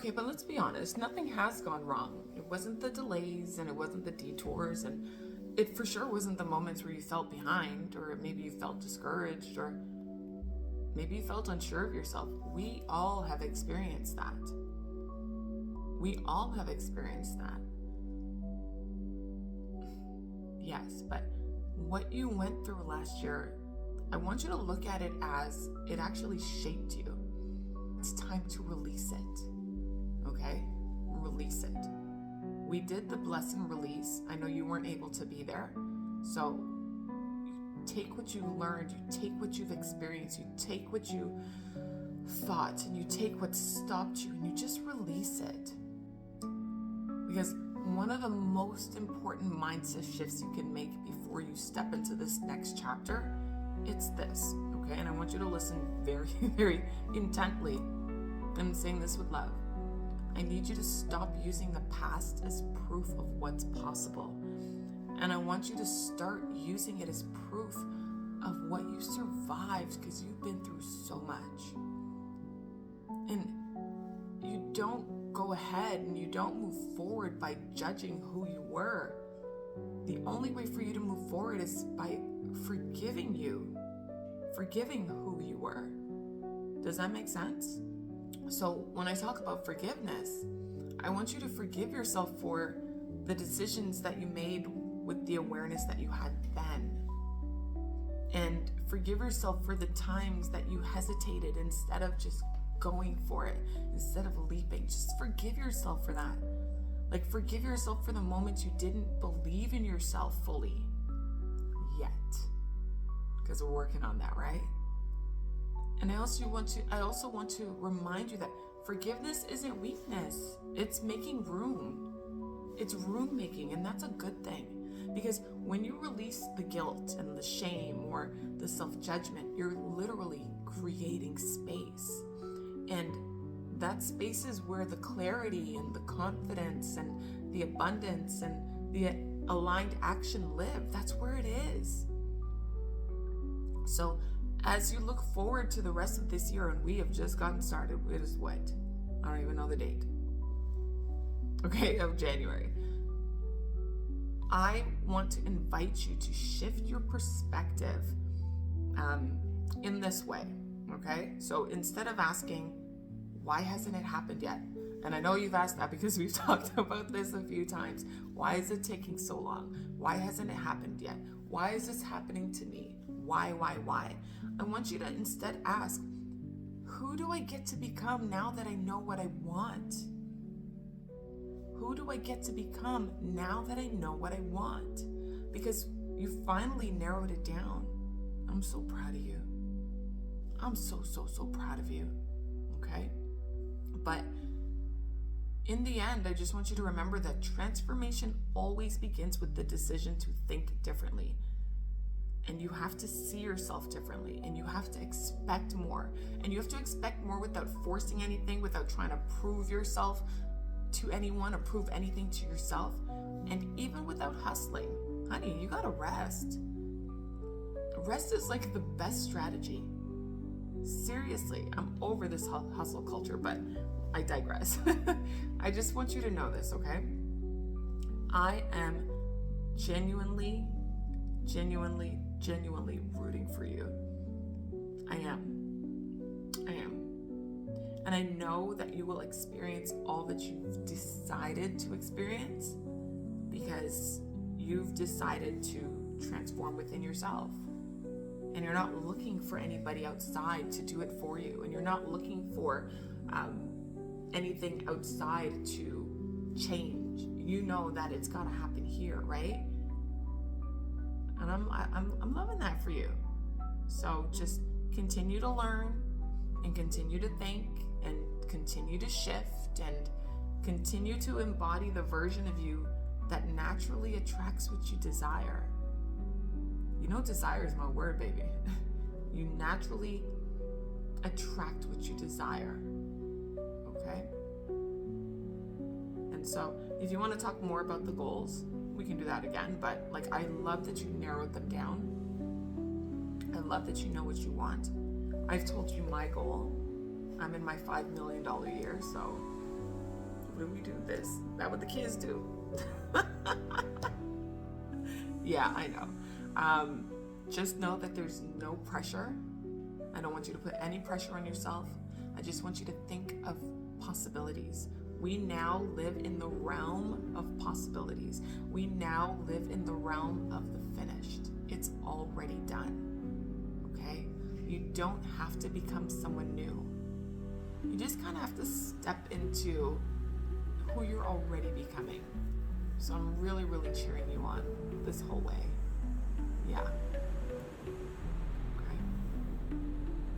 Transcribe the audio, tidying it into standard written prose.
Okay, but let's be honest, nothing has gone wrong. It wasn't the delays and it wasn't the detours, and it for sure wasn't the moments where you felt behind, or maybe you felt discouraged, or maybe you felt unsure of yourself. We all have experienced that. We all have experienced that. Yes, but what you went through last year, I want you to look at it as it actually shaped you. It's time to release it, okay? Release it. We did the bless and release. I know you weren't able to be there. So you take what you learned, you take what you've experienced, you take what you thought, and you take what stopped you, and you just release it. Because one of the most important mindset shifts you can make before you step into this next chapter, it's this, okay? And I want you to listen very, very intently. I'm saying this with love. I need you to stop using the past as proof of what's possible. And I want you to start using it as proof of what you survived, because you've been through so much. And you don't go ahead and you don't move forward by judging who you were. The only way for you to move forward is by forgiving who you were. Does that make sense? So when I talk about forgiveness, I want you to forgive yourself for the decisions that you made with the awareness that you had then. And forgive yourself for the times that you hesitated instead of just going for it, instead of leaping. Just forgive yourself for that. Like, forgive yourself for the moments you didn't believe in yourself fully yet. Because we're working on that, right? And I also want to remind you that forgiveness isn't weakness. It's making room. It's room making, and that's a good thing. Because when you release the guilt and the shame or the self-judgment, you're literally creating space. And that space is where the clarity and the confidence and the abundance and the aligned action live. That's where it is. So as you look forward to the rest of this year, and we have just gotten started, it is what? I don't even know the date. Okay, of January. I want to invite you to shift your perspective in this way, okay? So instead of asking, why hasn't it happened yet? And I know you've asked that because we've talked about this a few times. Why is it taking so long? Why hasn't it happened yet? Why is this happening to me? Why? I want you to instead ask, who do I get to become now that I know what I want? Who do I get to become now that I know what I want? Because you finally narrowed it down. I'm so proud of you. I'm so proud of you. Okay? But in the end, I just want you to remember that transformation always begins with the decision to think differently. And you have to see yourself differently, and you have to expect more. And you have to expect more without forcing anything, without trying to prove yourself to anyone or prove anything to yourself, and even without hustling. Honey, you gotta rest. Rest is like the best strategy. Seriously, I'm over this hustle culture, but I digress. I just want you to know this, okay? I am genuinely rooting for you. I am. And I know that you will experience all that you've decided to experience, because you've decided to transform within yourself. And you're not looking for anybody outside to do it for you. And you're not looking for anything outside to change. You know that it's got to happen here, right? And I'm loving that for you. So just continue to learn and continue to think and continue to shift and continue to embody the version of you that naturally attracts what you desire. You know, desire is my word, baby. You naturally attract what you desire. Okay? And so if you want to talk more about the goals, we can do that again. But like, I love that you narrowed them down. I love that you know what you want. I've told you my goal. I'm in my $5 million year, so do we do? This, that what the kids do. Yeah, I know. Just know that there's no pressure. I don't want you to put any pressure on yourself. I just want you to think of possibilities. We now live in the realm of possibilities. We now live in the realm of the finished. It's already done. Okay? You don't have to become someone new. You just kind of have to step into who you're already becoming. So I'm really, really cheering you on this whole way. Yeah.